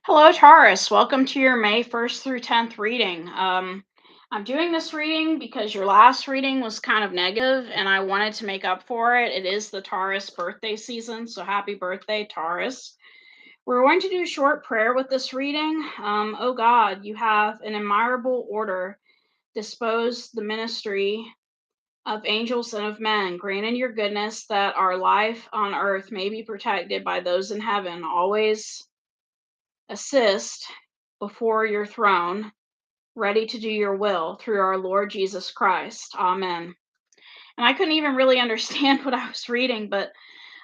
Hello, Taurus. Welcome to your May 1st through 10th reading. I'm doing this reading because your last reading was kind of negative and I wanted to make up for it. It is the Taurus birthday season, so happy birthday, Taurus. We're going to do a short prayer with this reading. Oh God, you have an admirable order. Dispose the ministry of angels and of men. Grant in your goodness that our life on earth may be protected by those in heaven. Always assist before your throne, ready to do your will through our Lord Jesus Christ. Amen. And I couldn't even really understand what I was reading, but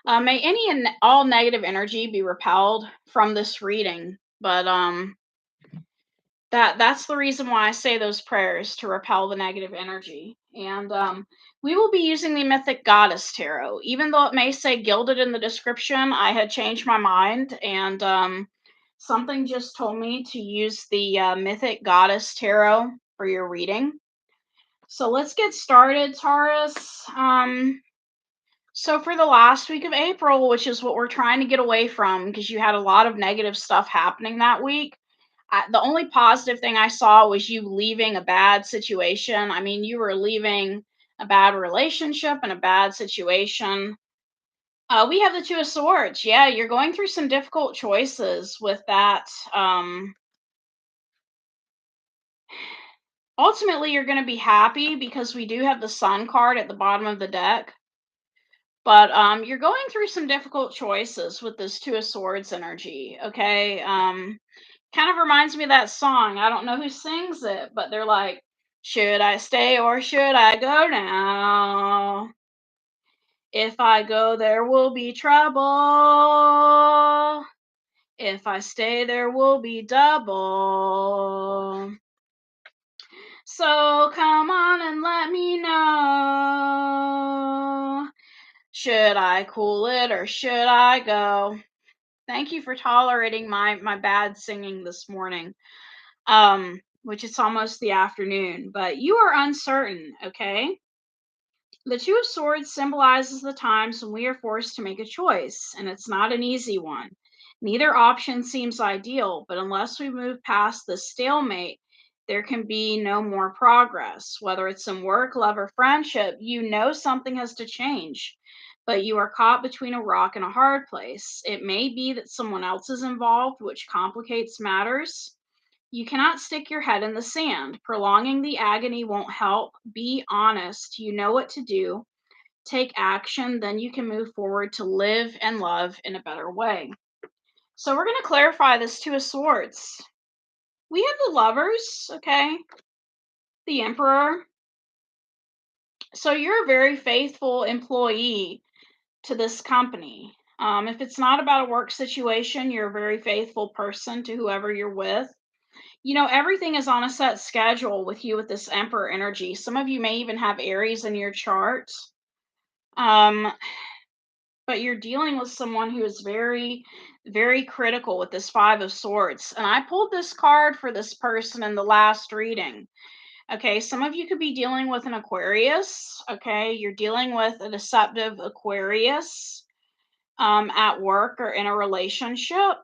may any and all negative energy be repelled from this reading. But that's the reason why I say those prayers, to repel the negative energy. And we will be using the Mythic Goddess Tarot. Even though it may say gilded in the description, I had changed my mind, and something just told me to use the Mythic Goddess Tarot for your reading. So let's get started, Taurus. So for the last week of April, which is what we're trying to get away from because you had a lot of negative stuff happening that week, the only positive thing I saw was you leaving a bad situation. I mean, you were leaving a bad relationship and a bad situation. We have the Two of Swords. Yeah, you're going through some difficult choices with that. Ultimately, you're going to be happy because we do have the Sun card at the bottom of the deck. But you're going through some difficult choices with this Two of Swords energy. Okay. Kind of reminds me of that song. I don't know who sings it, but they're like, should I stay or should I go now? If I go, there will be trouble. If I stay, there will be double. So come on and let me know. Should I cool it or should I go? Thank you for tolerating my bad singing this morning. Which it's almost the afternoon, but you are uncertain, okay? The Two of Swords symbolizes the times when we are forced to make a choice, and it's not an easy one. Neither option seems ideal, but unless we move past the stalemate, there can be no more progress. Whether it's in work, love, or friendship, you know something has to change, but you are caught between a rock and a hard place. It may be that someone else is involved, which complicates matters. You cannot stick your head in the sand. Prolonging the agony won't help. Be honest. You know what to do. Take action. Then you can move forward to live and love in a better way. So we're going to clarify this Two of Swords. We have the Lovers, okay? The Emperor. So you're a very faithful employee to this company. If it's not about a work situation, you're a very faithful person to whoever you're with. You know, everything is on a set schedule with you with this Emperor energy. Some of you may even have Aries in your chart. Um, but you're dealing with someone who is very, very critical with this Five of Swords. And I pulled this card for this person in the last reading. Okay, some of you could be dealing with an Aquarius. Okay, you're dealing with a deceptive Aquarius at work or in a relationship.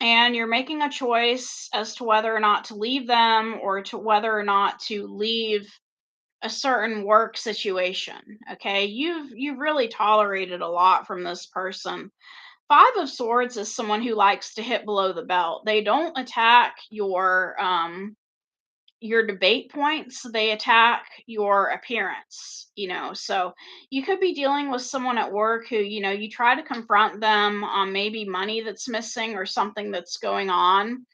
And you're making a choice as to whether or not to leave them or to whether or not to leave a certain work situation. Okay, you've really tolerated a lot from this person. Five of Swords is someone who likes to hit below the belt. They don't attack your debate points, they attack your appearance, so you could be dealing with someone at work who, you try to confront them on maybe money that's missing or something that's going on,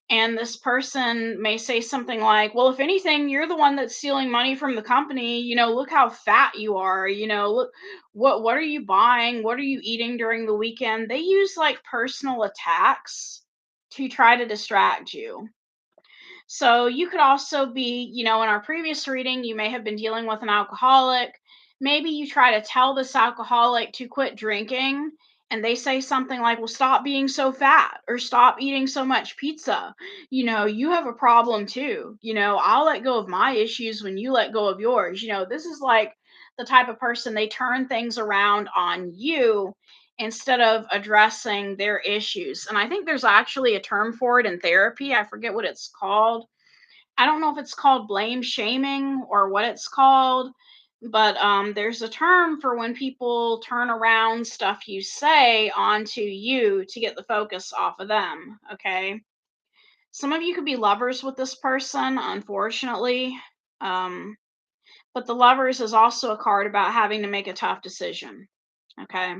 and this person may say something like, well, if anything, you're the one that's stealing money from the company. Look how fat you are. Look, what are you buying, what are you eating during the weekend? They use like personal attacks to try to distract you. So you could also be, in our previous reading, you may have been dealing with an alcoholic. Maybe you try to tell this alcoholic to quit drinking, and they say something like, well, stop being so fat or stop eating so much pizza. You have a problem too. I'll let go of my issues when you let go of yours. This is like the type of person, they turn things around on you instead of addressing their issues. And I think there's actually a term for it in therapy. I forget what it's called. I don't know if it's called blame shaming or what it's called, but there's a term for when people turn around stuff you say onto you to get the focus off of them. Okay. Some of you could be lovers with this person, unfortunately. Um, but the lovers is also a card about having to make a tough decision. Okay.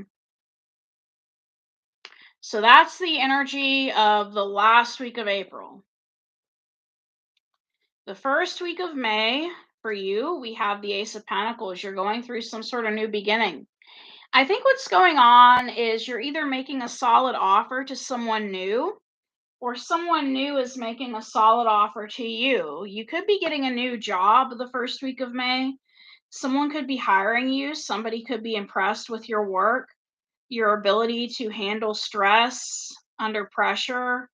So that's the energy of the last week of April. The first week of May, for you, we have the Ace of Pentacles. You're going through some sort of new beginning. I think what's going on is you're either making a solid offer to someone new, or someone new is making a solid offer to you. You could be getting a new job the first week of May. Someone could be hiring you. Somebody could be impressed with your work, your ability to handle stress under pressure.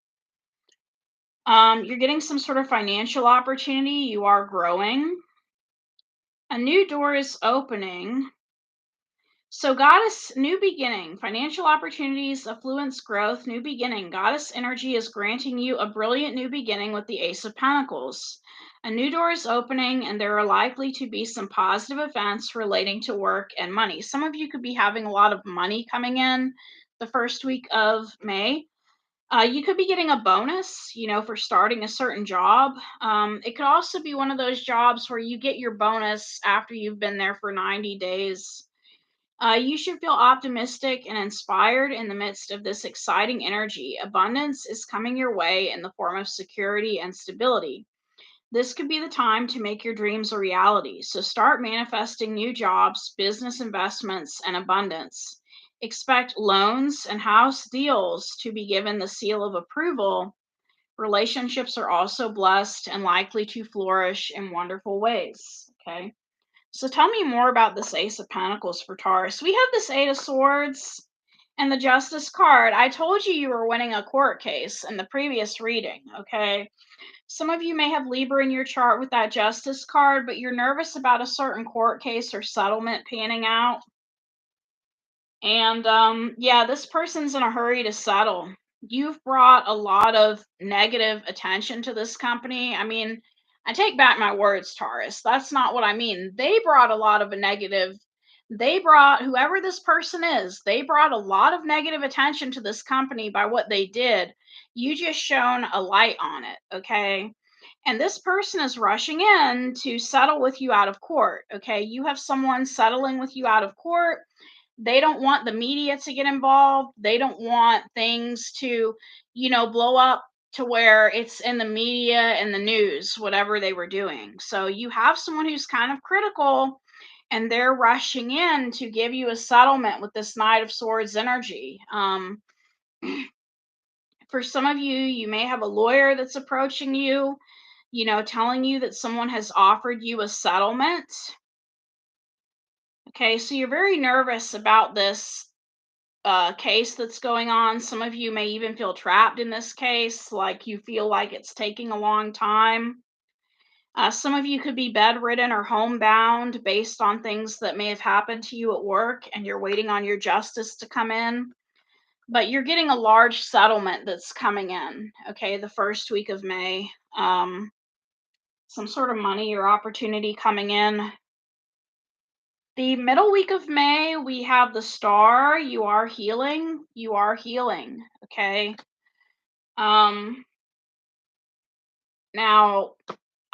You're getting some sort of financial opportunity. You are growing. A new door is opening. So, Goddess, new beginning, financial opportunities, affluence, growth, new beginning. Goddess energy is granting you a brilliant new beginning with the Ace of Pentacles. A new door is opening, and there are likely to be some positive events relating to work and money. Some of you could be having a lot of money coming in the first week of May. You could be getting a bonus, for starting a certain job. It could also be one of those jobs where you get your bonus after you've been there for 90 days. You should feel optimistic and inspired in the midst of this exciting energy. Abundance is coming your way in the form of security and stability. This could be the time to make your dreams a reality. So start manifesting new jobs, business investments, and abundance. Expect loans and house deals to be given the seal of approval. Relationships are also blessed and likely to flourish in wonderful ways. Okay. So tell me more about this Ace of Pentacles for Taurus. We have this Eight of Swords and the Justice card. I told you were winning a court case in the previous reading, okay? Some of you may have Libra in your chart with that Justice card, but you're nervous about a certain court case or settlement panning out. And yeah, this person's in a hurry to settle. You've brought a lot of negative attention to this company. I mean, I take back my words, Taurus. That's not what I mean. They brought a lot of a negative. They brought, whoever this person is, they brought a lot of negative attention to this company by what they did. You just shone a light on it, okay? And this person is rushing in to settle with you out of court, okay? You have someone settling with you out of court. They don't want the media to get involved. They don't want things to, blow up to where it's in the media and the news, whatever they were doing. So you have someone who's kind of critical, and they're rushing in to give you a settlement with this Knight of Swords energy. For some of you, you may have a lawyer that's approaching you, telling you that someone has offered you a settlement. Okay, so you're very nervous about this case that's going on. Some of you may even feel trapped in this case, like you feel like it's taking a long time. Some of you could be bedridden or homebound based on things that may have happened to you at work, and you're waiting on your justice to come in. But you're getting a large settlement that's coming in, okay, the first week of May. Some sort of money or opportunity coming in. The middle week of May, we have the Star. You are healing. You are healing. Okay. Now,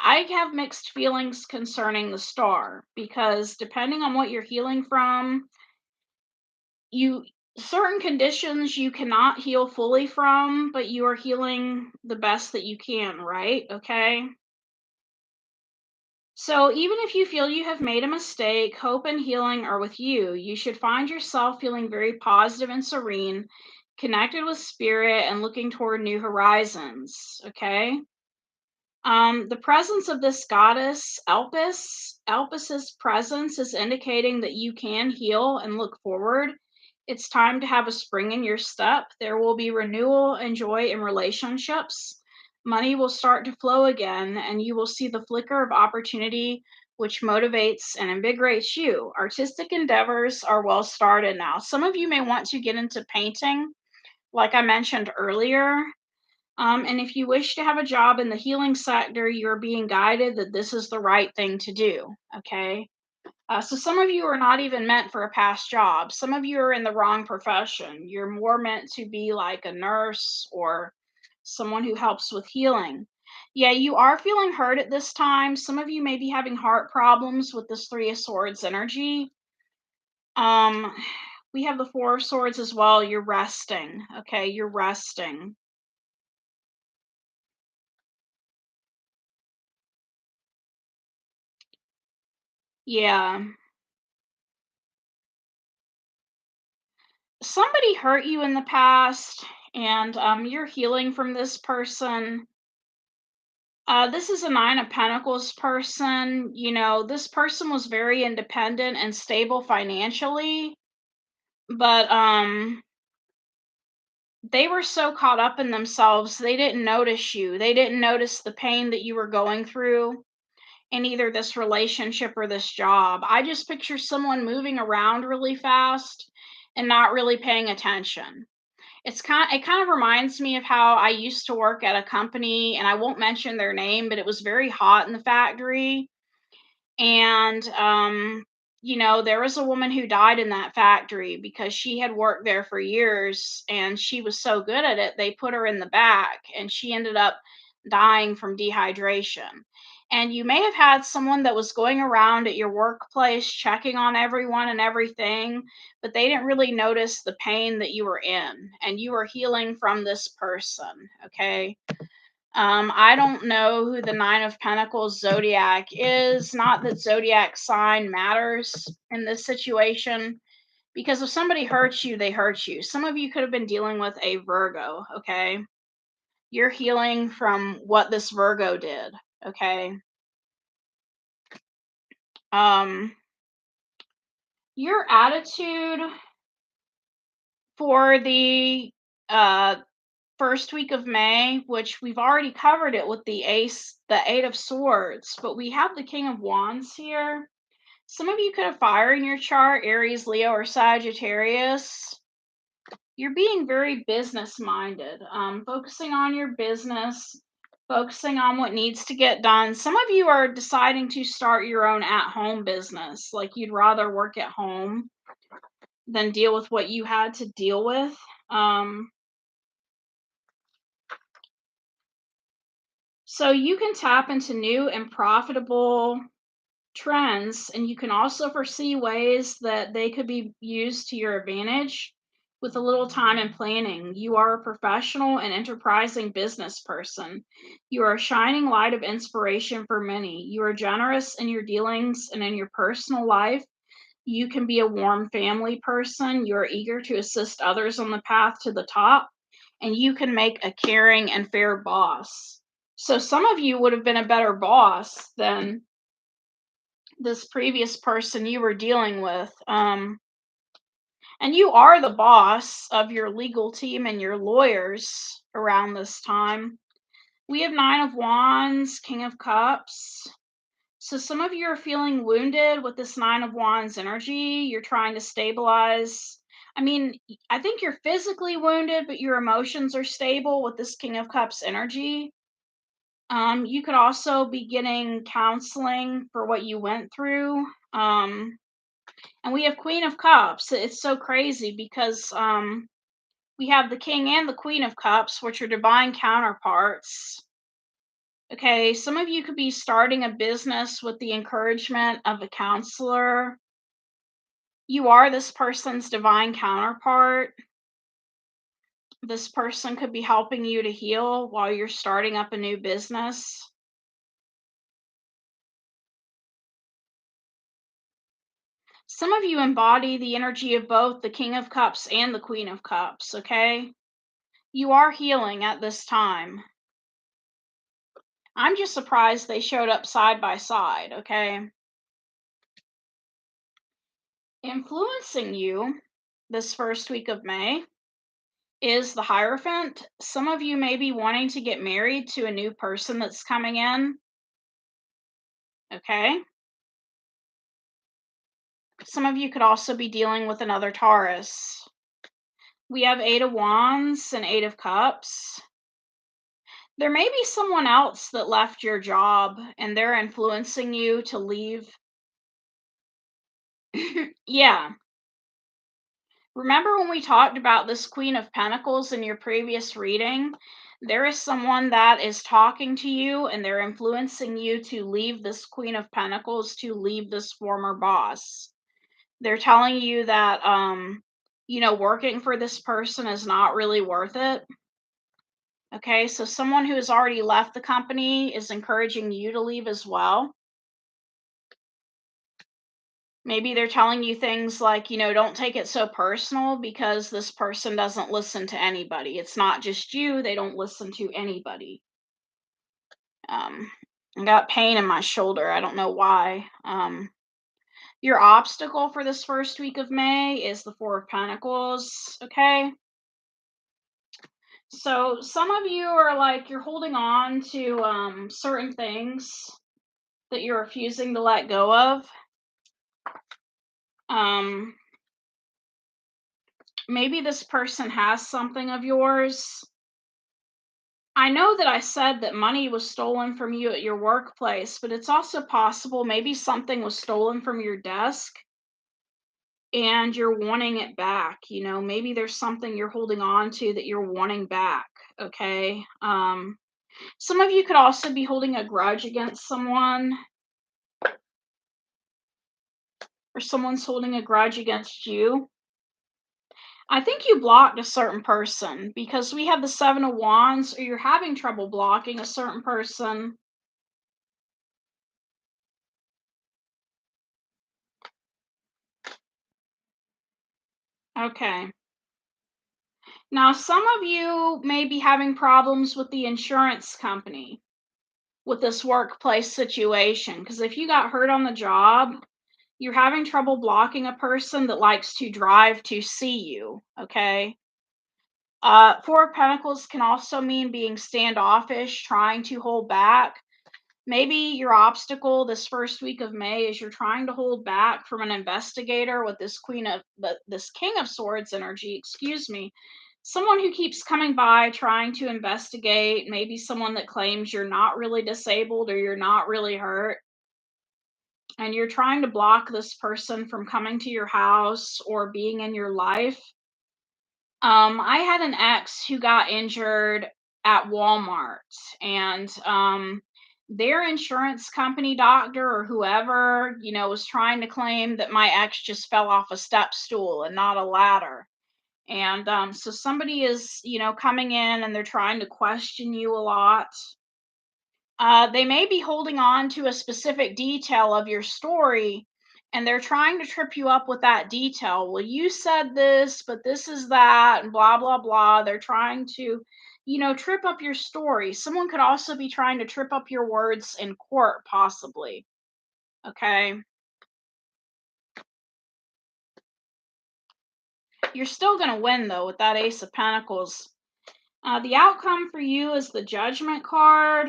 I have mixed feelings concerning the Star, because depending on what you're healing from, certain conditions you cannot heal fully from, but you are healing the best that you can, right? Okay. So even if you feel you have made a mistake, hope and healing are with you. You should find yourself feeling very positive and serene, connected with spirit, and looking toward new horizons. Okay. The presence of this goddess, Elpis's presence is indicating that you can heal and look forward. It's time to have a spring in your step. There will be renewal and joy in relationships. Money will start to flow again, and you will see the flicker of opportunity which motivates and invigorates you. Artistic endeavors are well started now. Some of you may want to get into painting, like I mentioned earlier. And if you wish to have a job in the healing sector, you're being guided that this is the right thing to do. Okay. So some of you are not even meant for a past job. Some of you are in the wrong profession. You're more meant to be like a nurse or someone who helps with healing. Yeah, you are feeling hurt at this time. Some of you may be having heart problems with this Three of Swords energy. Um, we have the Four of Swords as well. You're resting. Okay, you're resting. Yeah. Somebody hurt you in the past, and you're healing from this person. This is a Nine of Pentacles person. You know, this person was very independent and stable financially, but they were so caught up in themselves, they didn't notice you. They didn't notice the pain that you were going through in either this relationship or this job. I just picture someone moving around really fast and not really paying attention. It kind of reminds me of how I used to work at a company, and I won't mention their name, but it was very hot in the factory. And you know, there was a woman who died in that factory because she had worked there for years and she was so good at it, they put her in the back and she ended up dying from dehydration. And you may have had someone that was going around at your workplace checking on everyone and everything, but they didn't really notice the pain that you were in, and you were healing from this person. Okay. I don't know who the Nine of Pentacles zodiac is. Not that zodiac sign matters in this situation, because if somebody hurts you, they hurt you. Some of you could have been dealing with a Virgo, okay? You're healing from what this Virgo did, okay? Um, your attitude for the uh first week of May, which we've already covered it with the Eight of Swords, but we have the King of Wands here. Some of you could have fire in your chart, Aries, Leo, or Sagittarius. You're being very business minded, focusing on your business, focusing on what needs to get done. Some of you are deciding to start your own at home business, like you'd rather work at home than deal with what you had to deal with. So you can tap into new and profitable trends, and you can also foresee ways that they could be used to your advantage with a little time and planning. You are a professional and enterprising business person. You are a shining light of inspiration for many. You are generous in your dealings and in your personal life. You can be a warm family person. You are eager to assist others on the path to the top, and you can make a caring and fair boss. So some of you would have been a better boss than this previous person you were dealing with. And you are the boss of your legal team and your lawyers around this time. We have Nine of Wands, King of Cups. So some of you are feeling wounded with this Nine of Wands energy. You're trying to stabilize. I mean, I think you're physically wounded, but your emotions are stable with this King of Cups energy. You could also be getting counseling for what you went through. And we have Queen of Cups. It's so crazy because we have the King and the Queen of Cups, which are divine counterparts. Okay, some of you could be starting a business with the encouragement of a counselor. You are this person's divine counterpart. This person could be helping you to heal while you're starting up a new business. Some of you embody the energy of both the King of Cups and the Queen of Cups, okay? You are healing at this time. I'm just surprised they showed up side by side, okay? Influencing you this first week of May is the Hierophant. Some of you may be wanting to get married to a new person that's coming in, okay? Some of you could also be dealing with another Taurus. We have 8 of Wands and 8 of Cups. There may be someone else that left your job and they're influencing you to leave. Yeah. Remember when we talked about this Queen of Pentacles in your previous reading? There is someone that is talking to you and they're influencing you to leave this Queen of Pentacles, to leave this former boss. They're telling you that, working for this person is not really worth it. Okay, so someone who has already left the company is encouraging you to leave as well. Maybe they're telling you things like, don't take it so personal because this person doesn't listen to anybody. It's not just you, they don't listen to anybody. I got pain in my shoulder. I don't know why. Your obstacle for this first week of May is the Four of Pentacles. Okay. So some of you are like, you're holding on to certain things that you're refusing to let go of. Maybe this person has something of yours. I know that I said that money was stolen from you at your workplace, but it's also possible maybe something was stolen from your desk and you're wanting it back. Maybe there's something you're holding on to that you're wanting back. Okay. Some of you could also be holding a grudge against someone, or someone's holding a grudge against you. I think you blocked a certain person because we have the Seven of Wands, or you're having trouble blocking a certain person. Okay. Now, some of you may be having problems with the insurance company with this workplace situation, because if you got hurt on the job, you're having trouble blocking a person that likes to drive to see you. Okay. Four of Pentacles can also mean being standoffish, trying to hold back. Maybe your obstacle this first week of May is you're trying to hold back from an investigator with this King of Swords energy, excuse me. Someone who keeps coming by trying to investigate, maybe someone that claims you're not really disabled or you're not really hurt. And you're trying to block this person from coming to your house or being in your life. I had an ex who got injured at Walmart, and their insurance company doctor or whoever, was trying to claim that my ex just fell off a step stool and not a ladder. And so somebody is, coming in and they're trying to question you a lot. They may be holding on to a specific detail of your story and they're trying to trip you up with that detail. Well, you said this, but this is that, and blah, blah, blah. They're trying to, trip up your story. Someone could also be trying to trip up your words in court, possibly. Okay. You're still going to win, though, with that Ace of Pentacles. The outcome for you is the Judgment card.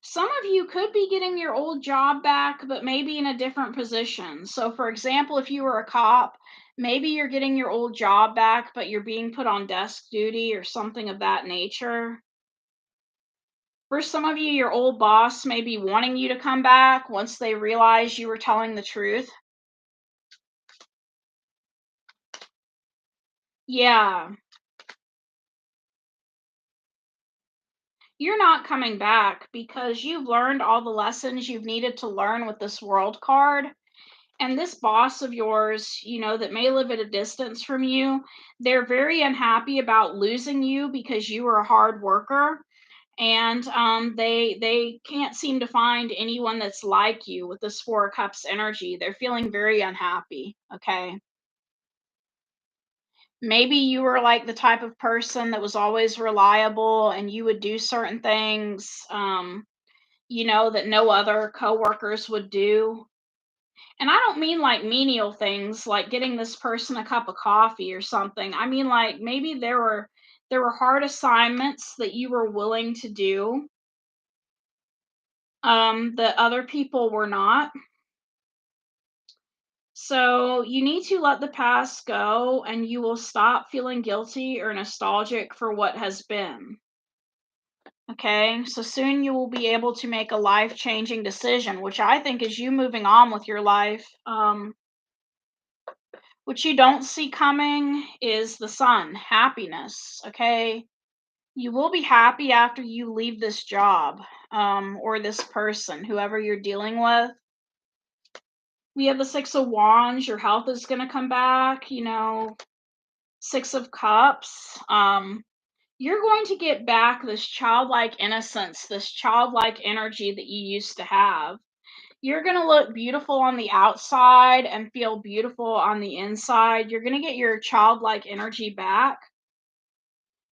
Some of you could be getting your old job back, but maybe in a different position. So, for example, if you were a cop, maybe you're getting your old job back, but you're being put on desk duty or something of that nature. For some of you, your old boss may be wanting you to come back once they realize you were telling the truth. Yeah, you're not coming back because you've learned all the lessons you've needed to learn with this World card. And this boss of yours, that may live at a distance from you, they're very unhappy about losing you because you are a hard worker. And they can't seem to find anyone that's like you with this Four of Cups energy. They're feeling very unhappy. Okay. Maybe you were like the type of person that was always reliable and you would do certain things, that no other coworkers would do. And I don't mean like menial things like getting this person a cup of coffee or something. I mean like maybe there were hard assignments that you were willing to do that other people were not. So you need to let the past go and you will stop feeling guilty or nostalgic for what has been. Okay, so soon you will be able to make a life changing decision, which I think is you moving on with your life. What you don't see coming is the sun, happiness. Okay, you will be happy after you leave this job, or this person, whoever you're dealing with. We have the Six of Wands, your health is going to come back, Six of Cups. You're going to get back this childlike innocence, this childlike energy that you used to have. You're going to look beautiful on the outside and feel beautiful on the inside. You're going to get your childlike energy back.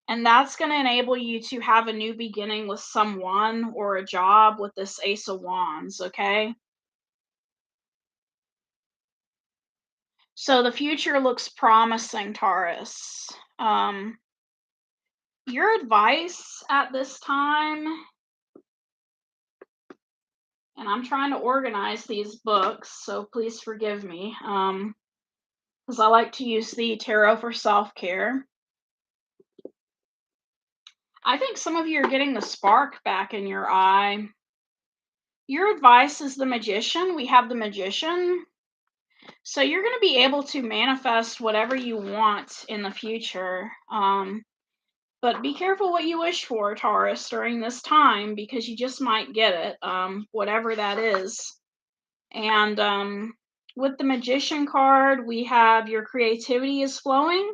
And that's going to enable you to have a new beginning with someone or a job with this Ace of Wands, okay? So the future looks promising, Taurus. Your advice at this time, and I'm trying to organize these books, so please forgive me, because I like to use the tarot for self-care. I think some of you are getting the spark back in your eye. Your advice is the Magician. We have the Magician. So you're going to be able to manifest whatever you want in the future. But be careful what you wish for, Taurus, during this time, because you just might get it, whatever that is. And with the Magician card, we have your creativity is flowing.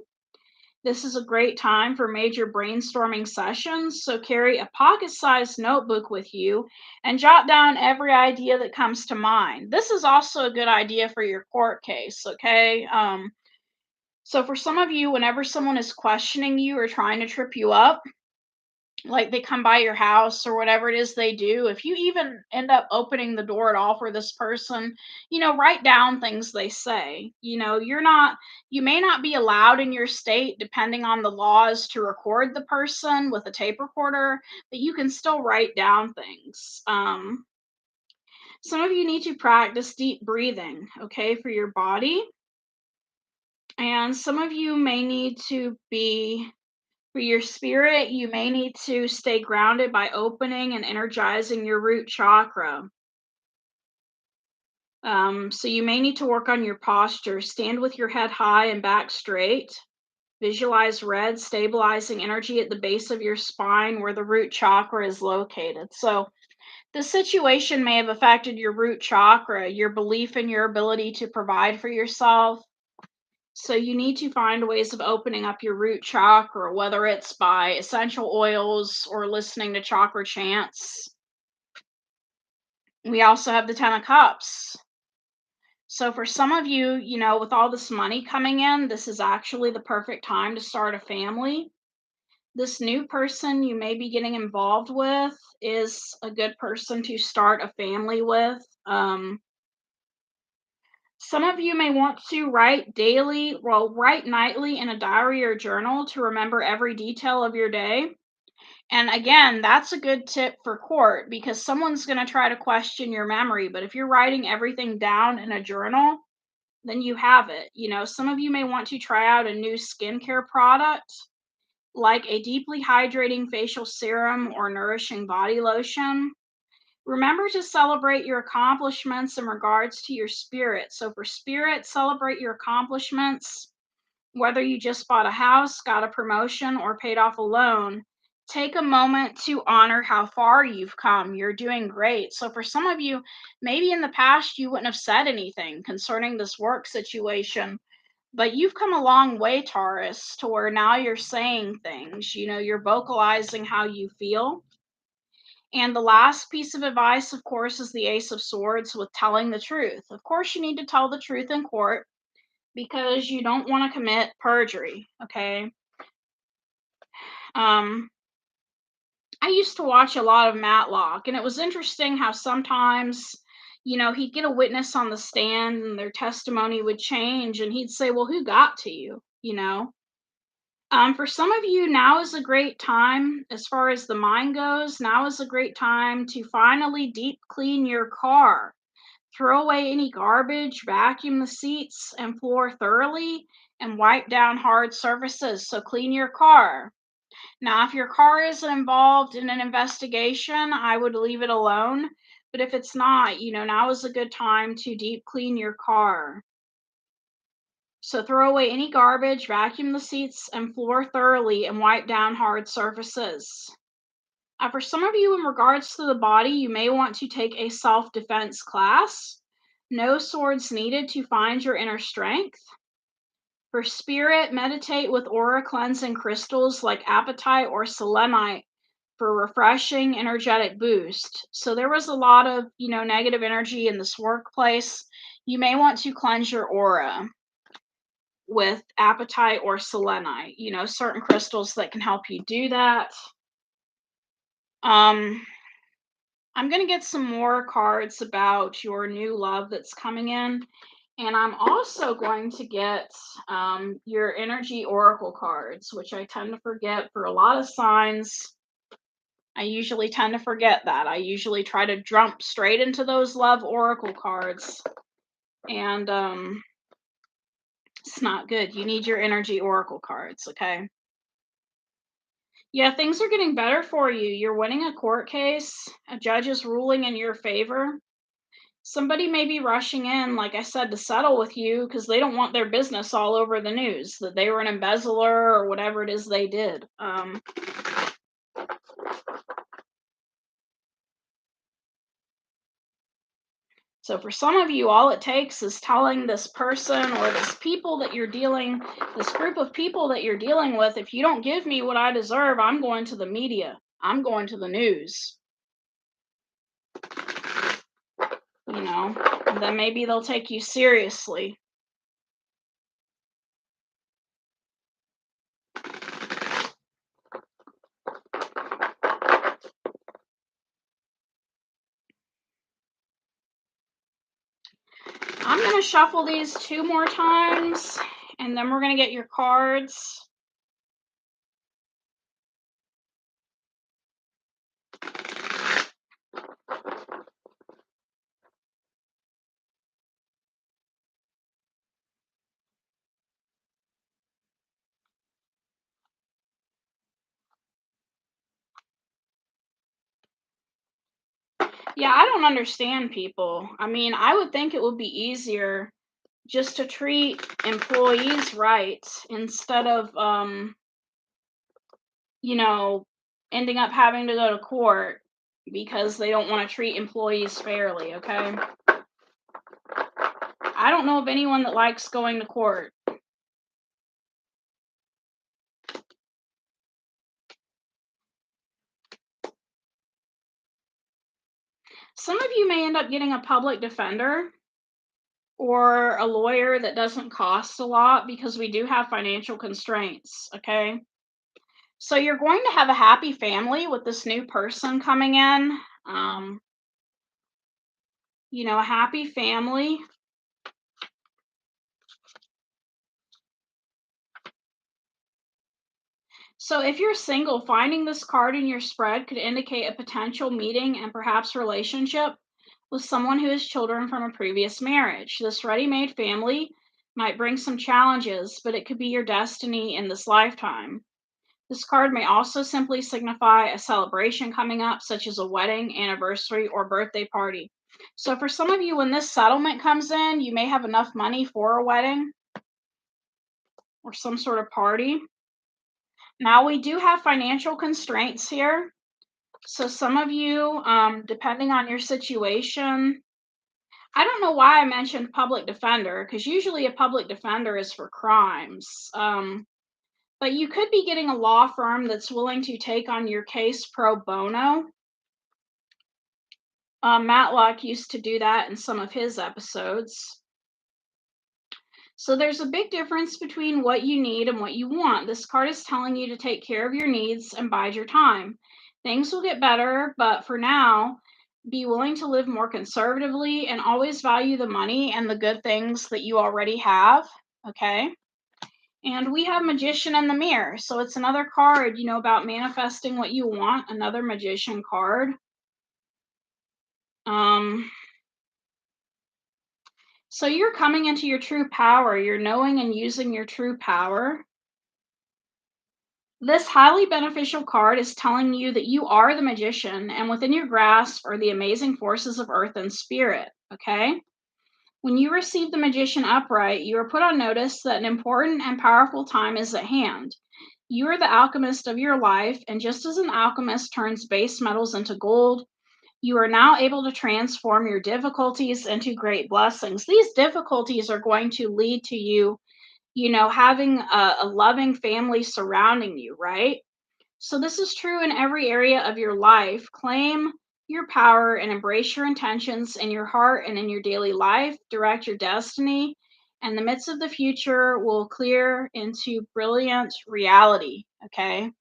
This is a great time for major brainstorming sessions, so carry a pocket-sized notebook with you and jot down every idea that comes to mind. This is also a good idea for your court case, okay? So for some of you, whenever someone is questioning you or trying to trip you up, like they come by your house or whatever it is they do, if you even end up opening the door at all for this person, write down things they say. You may not be allowed in your state, depending on the laws, to record the person with a tape recorder, but you can still write down things. Some of you need to practice deep breathing, okay, for your body. And some of you may need to be For your spirit, you may need to stay grounded by opening and energizing your root chakra. So you may need to work on your posture. Stand with your head high and back straight. Visualize red, stabilizing energy at the base of your spine where the root chakra is located. So the situation may have affected your root chakra, your belief in your ability to provide for yourself. So you need to find ways of opening up your root chakra, whether it's by essential oils or listening to chakra chants. We also have the Ten of Cups. So for some of you, with all this money coming in, this is actually the perfect time to start a family. This new person you may be getting involved with is a good person to start a family with. Some of you may want to write nightly in a diary or journal to remember every detail of your day. And again, that's a good tip for court because someone's going to try to question your memory. But if you're writing everything down in a journal, then you have it. Some of you may want to try out a new skincare product like a deeply hydrating facial serum or nourishing body lotion. Remember to celebrate your accomplishments in regards to your spirit. So, for spirit, celebrate your accomplishments. Whether you just bought a house, got a promotion, or paid off a loan, take a moment to honor how far you've come. You're doing great. So, for some of you, maybe in the past you wouldn't have said anything concerning this work situation, but you've come a long way, Taurus, to where now you're saying things. You're vocalizing how you feel. And the last piece of advice, of course, is the Ace of Swords with telling the truth. Of course, you need to tell the truth in court because you don't want to commit perjury, okay? Um, I used to watch a lot of Matlock, and it was interesting how sometimes, he'd get a witness on the stand and their testimony would change, and he'd say, well, who got to you? For some of you, now is a great time, as far as the mind goes, now is a great time to finally deep clean your car. Throw away any garbage, vacuum the seats and floor thoroughly, and wipe down hard surfaces. So clean your car. Now, if your car isn't involved in an investigation, I would leave it alone. But if it's not, now is a good time to deep clean your car. So throw away any garbage, vacuum the seats and floor thoroughly, and wipe down hard surfaces. For some of you, in regards to the body, you may want to take a self defense class. No swords needed to find your inner strength. For spirit, meditate with aura cleansing crystals like apatite or selenite for refreshing energetic boost. So there was a lot of, negative energy in this workplace. You may want to cleanse your aura with apatite or selenite, certain crystals that can help you do that. Um, I'm going to get some more cards about your new love that's coming in. And I'm also going to get your energy oracle cards, which I tend to forget for a lot of signs. I usually tend to forget that. I usually try to jump straight into those love oracle cards. And it's not good. You need your energy oracle cards, okay? Yeah, things are getting better for you. You're winning a court case. A judge is ruling in your favor. Somebody may be rushing in, like I said, to settle with you because they don't want their business all over the news that they were an embezzler or whatever it is they did. So for some of you, all it takes is telling this person or this group of people that you're dealing with, if you don't give me what I deserve, I'm going to the media. I'm going to the news. And then maybe they'll take you seriously. I'm going to shuffle these 2 more times, and then we're going to get your cards. Yeah, I don't understand people. I mean, I would think it would be easier just to treat employees right instead of, ending up having to go to court because they don't want to treat employees fairly, okay? I don't know of anyone that likes going to court. Some of you may end up getting a public defender or a lawyer that doesn't cost a lot because we do have financial constraints, okay? So you're going to have a happy family with this new person coming in. A happy family. So if you're single, finding this card in your spread could indicate a potential meeting and perhaps relationship with someone who has children from a previous marriage. This ready-made family might bring some challenges, but it could be your destiny in this lifetime. This card may also simply signify a celebration coming up, such as a wedding, anniversary, or birthday party. So for some of you, when this settlement comes in, you may have enough money for a wedding or some sort of party. Now, we do have financial constraints here. So some of you, depending on your situation, I don't know why I mentioned public defender, because usually a public defender is for crimes. But you could be getting a law firm that's willing to take on your case pro bono. Matlock used to do that in some of his episodes. So there's a big difference between what you need and what you want. This card is telling you to take care of your needs and bide your time. Things will get better, but for now, be willing to live more conservatively and always value the money and the good things that you already have, okay? And we have Magician in the Mirror. So it's another card, about manifesting what you want, another Magician card. So you're coming into your true power. You're knowing and using your true power. This highly beneficial card is telling you that you are the magician, and within your grasp are the amazing forces of earth and spirit. Okay? When you receive the magician upright, you are put on notice that an important and powerful time is at hand. You are the alchemist of your life, and just as an alchemist turns base metals into gold, you are now able to transform your difficulties into great blessings. These difficulties are going to lead to you, having a loving family surrounding you, right? So, this is true in every area of your life. Claim your power and embrace your intentions in your heart and in your daily life. Direct your destiny, and the midst of the future will clear into brilliant reality. Okay.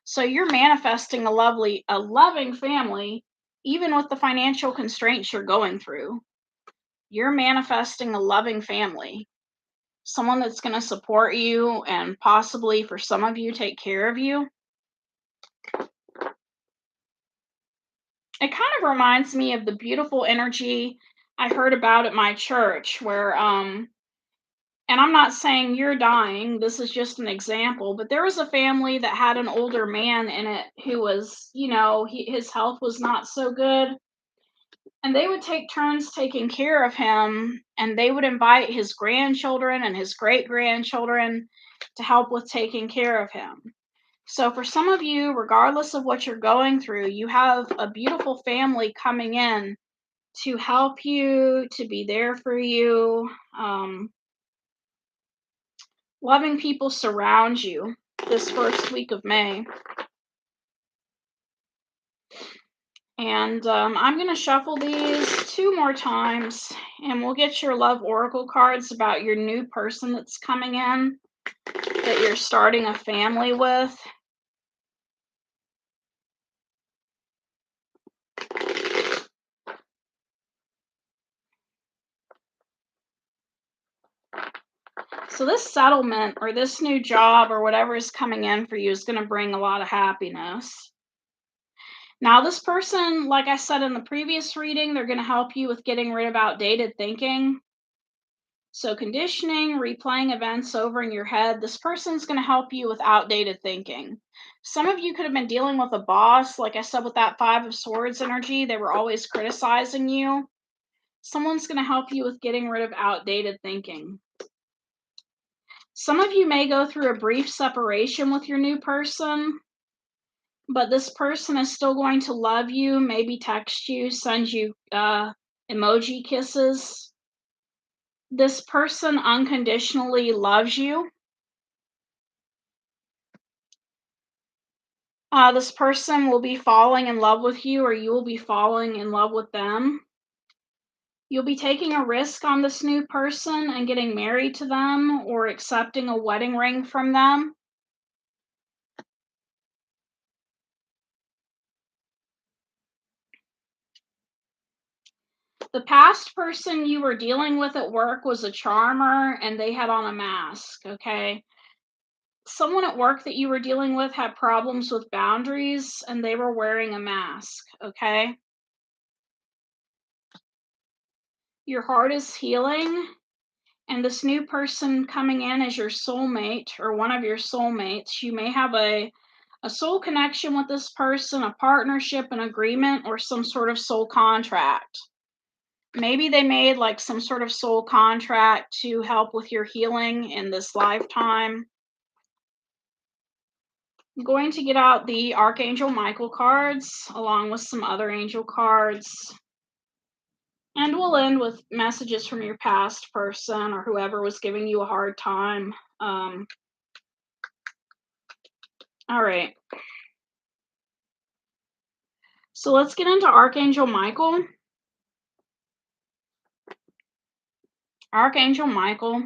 So, you're manifesting a loving family, even with the financial constraints you're going through. You're manifesting a loving family, someone that's going to support you and possibly for some of you take care of you. It kind of reminds me of the beautiful energy I heard about at my church where and I'm not saying you're dying, this is just an example, but there was a family that had an older man in it who was, his health was not so good, and they would take turns taking care of him, and they would invite his grandchildren and his great-grandchildren to help with taking care of him. So for some of you, regardless of what you're going through, you have a beautiful family coming in to help you, to be there for you. Loving people surround you this first week of May. And I'm going to shuffle these 2 more times, and we'll get your love oracle cards about your new person that's coming in, that you're starting a family with. So this settlement or this new job or whatever is coming in for you is going to bring a lot of happiness. Now, this person, like I said in the previous reading, they're going to help you with getting rid of outdated thinking. So conditioning, replaying events over in your head, this person's going to help you with outdated thinking. Some of you could have been dealing with a boss, like I said, with that Five of Swords energy. They were always criticizing you. Someone's going to help you with getting rid of outdated thinking. Some of you may go through a brief separation with your new person, but this person is still going to love you, maybe text you, send you emoji kisses. This person unconditionally loves you. This person will be falling in love with you, or you will be falling in love with them. You'll be taking a risk on this new person and getting married to them or accepting a wedding ring from them. The past person you were dealing with at work was a charmer and they had on a mask, okay? Someone at work that you were dealing with had problems with boundaries and they were wearing a mask, okay? Your heart is healing, and this new person coming in as your soulmate or one of your soulmates, you may have a soul connection with this person, a partnership, an agreement, or some sort of soul contract. Maybe they made like some sort of soul contract to help with your healing in this lifetime. I'm going to get out the Archangel Michael cards along with some other angel cards. And we'll end with messages from your past person or whoever was giving you a hard time. All right. So let's get into Archangel Michael. Archangel Michael.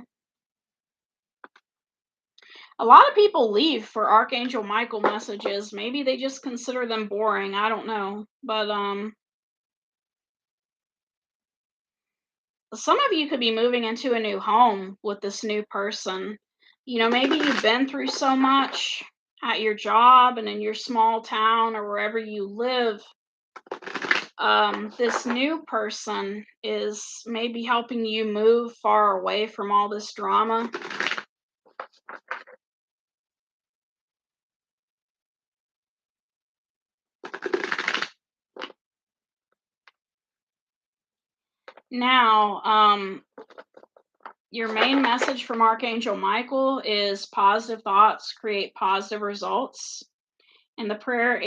A lot of people leave for Archangel Michael messages. Maybe they just consider them boring. I don't know. But some of you could be moving into a new home with this new person. Maybe you've been through so much at your job and in your small town or wherever you live. This new person is maybe helping you move far away from all this drama. Now, your main message from Archangel Michael is positive thoughts create positive results. And the prayer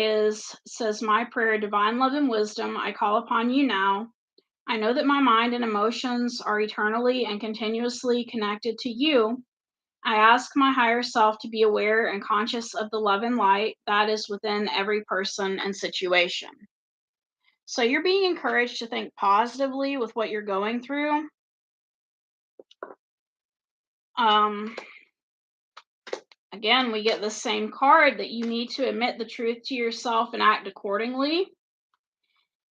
says, my prayer, divine love and wisdom, I call upon you now. I know that my mind and emotions are eternally and continuously connected to you. I ask my higher self to be aware and conscious of the love and light that is within every person and situation. So you're being encouraged to think positively with what you're going through. Again, we get the same card that you need to admit the truth to yourself and act accordingly.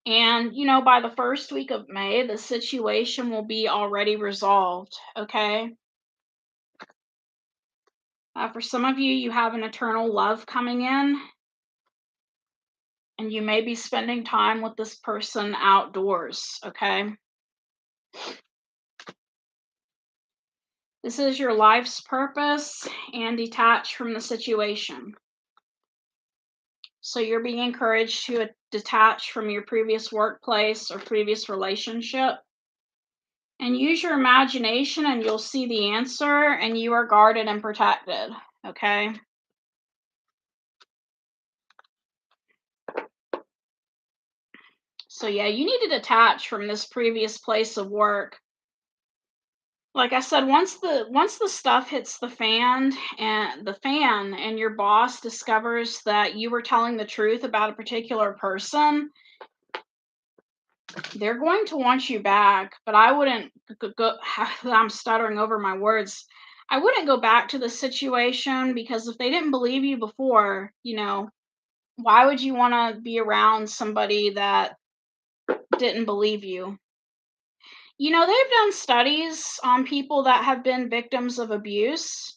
And, by the first week of May, the situation will be already resolved, okay? For some of you, you have an eternal love coming in, and you may be spending time with this person outdoors, okay? This is your life's purpose and detach from the situation. So you're being encouraged to detach from your previous workplace or previous relationship and use your imagination, and you'll see the answer, and you are guarded and protected, okay? So yeah, you need to detach from this previous place of work. Like I said, once the stuff hits the fan and your boss discovers that you were telling the truth about a particular person, they're going to want you back. But I wouldn't go. I'm stuttering over my words. I wouldn't go back to the situation, because if they didn't believe you before, why would you want to be around somebody that didn't believe you? They've done studies on people that have been victims of abuse,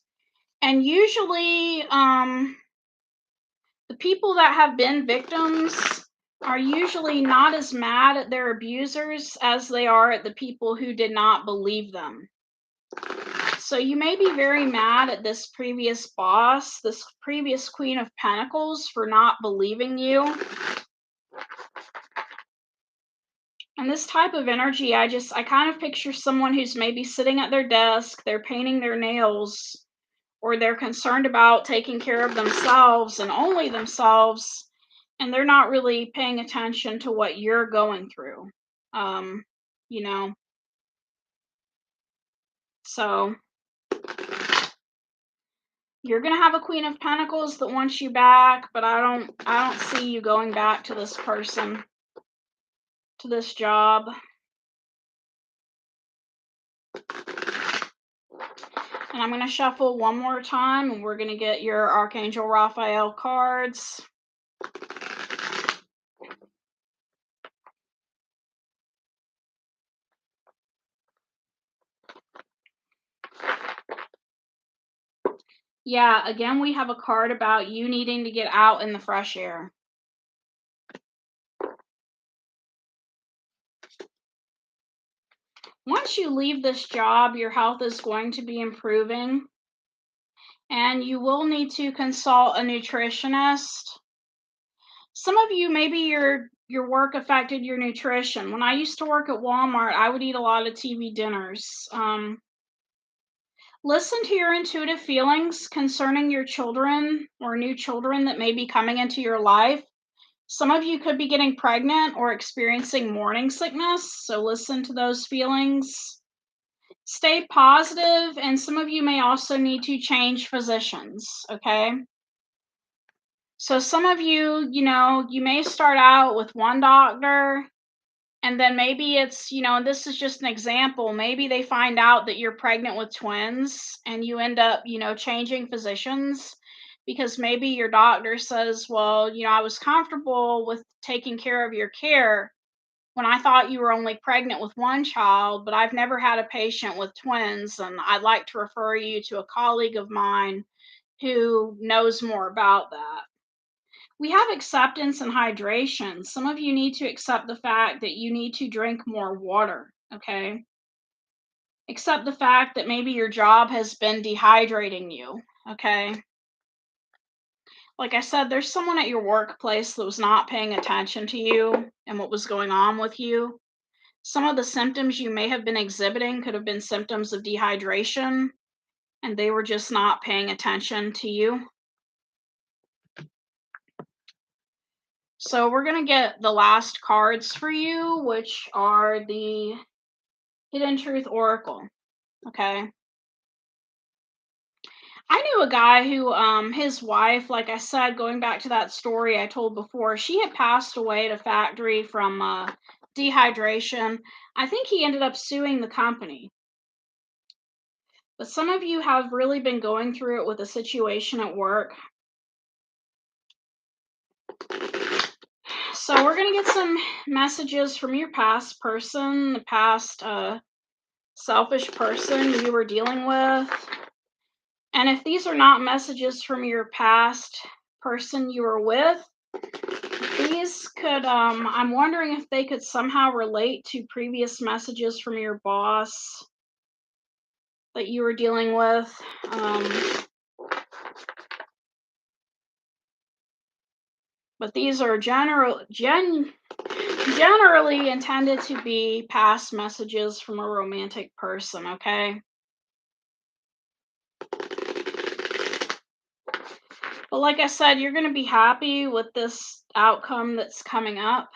and usually, the people that have been victims are usually not as mad at their abusers as they are at the people who did not believe them. So you may be very mad at this previous boss, this previous Queen of Pentacles, for not believing you. And this type of energy, I kind of picture someone who's maybe sitting at their desk, they're painting their nails, or they're concerned about taking care of themselves and only themselves, and they're not really paying attention to what you're going through. You know, so you're gonna have a Queen of Pentacles that wants you back, but I don't see you going back to this person, to this job. And I'm going to shuffle one more time, and we're going to get your Archangel Raphael cards. Yeah, again, we have a card about you needing to get out in the fresh air. Once you leave this job, your health is going to be improving, and you will need to consult a nutritionist. Some of you, maybe your work affected your nutrition. When I used to work at Walmart, I would eat a lot of TV dinners. Listen to your intuitive feelings concerning your children or new children that may be coming into your life. Some of you could be getting pregnant or experiencing morning sickness, so listen to those feelings. Stay positive, and some of you may also need to change physicians, okay? So some of you, you may start out with one doctor, and then maybe it's, and this is just an example, maybe they find out that you're pregnant with twins, and you end up, changing physicians, because maybe your doctor says, well, I was comfortable with taking care of your care when I thought you were only pregnant with one child, but I've never had a patient with twins, and I'd like to refer you to a colleague of mine who knows more about that. We have acceptance and hydration. Some of you need to accept the fact that you need to drink more water, okay? Accept the fact that maybe your job has been dehydrating you, okay? Like I said, there's someone at your workplace that was not paying attention to you and what was going on with you. Some of the symptoms you may have been exhibiting could have been symptoms of dehydration, and they were just not paying attention to you. So we're going to get the last cards for you, which are the Hidden Truth Oracle, okay? I knew a guy who, his wife, like I said, going back to that story I told before, she had passed away at a factory from dehydration. I think he ended up suing the company. But some of you have really been going through it with a situation at work. So we're going to get some messages from your past person, the past selfish person you were dealing with. And if these are not messages from your past person you were with, these could, I'm wondering if they could somehow relate to previous messages from your boss that you were dealing with. But these are generally intended to be past messages from a romantic person, okay? But like I said, you're going to be happy with this outcome that's coming up.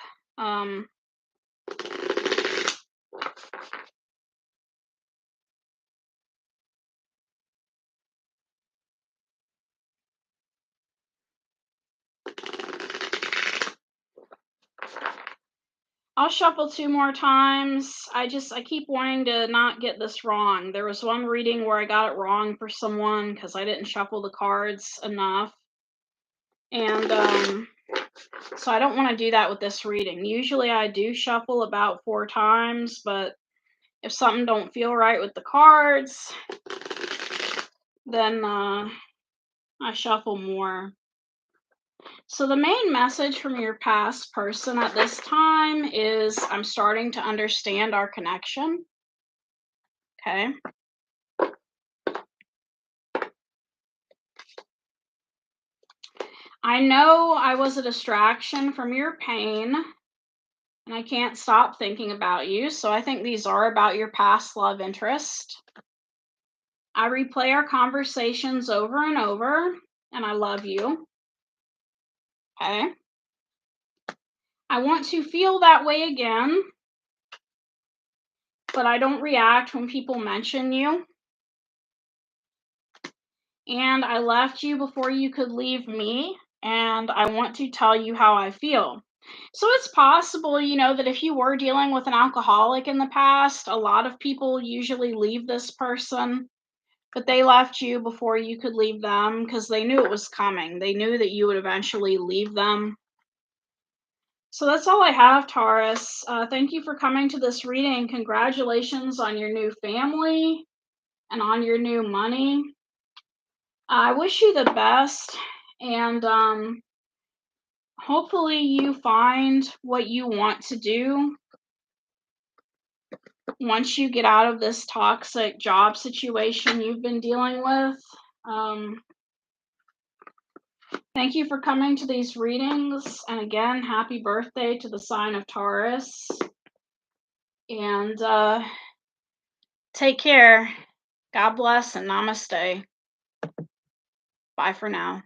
I'll shuffle 2 more times. I keep wanting to not get this wrong. There was one reading where I got it wrong for someone because I didn't shuffle the cards enough. And so I don't want to do that with this reading. Usually I do shuffle about 4 times, but if something don't feel right with the cards, then I shuffle more. So the main message from your past person at this time is, I'm starting to understand our connection. Okay. I know I was a distraction from your pain, and I can't stop thinking about you. So I think these are about your past love interest. I replay our conversations over and over, and I love you. Okay. I want to feel that way again, but I don't react when people mention you. And I left you before you could leave me, and I want to tell you how I feel. So it's possible, that if you were dealing with an alcoholic in the past, a lot of people usually leave this person, but they left you before you could leave them because they knew it was coming. They knew that you would eventually leave them. So that's all I have, Taurus. Thank you for coming to this reading. Congratulations on your new family and on your new money. I wish you the best, and hopefully you find what you want to do once you get out of this toxic job situation you've been dealing with. Thank you for coming to these readings, and again, happy birthday to the sign of Taurus, and take care. God bless and namaste. Bye for now.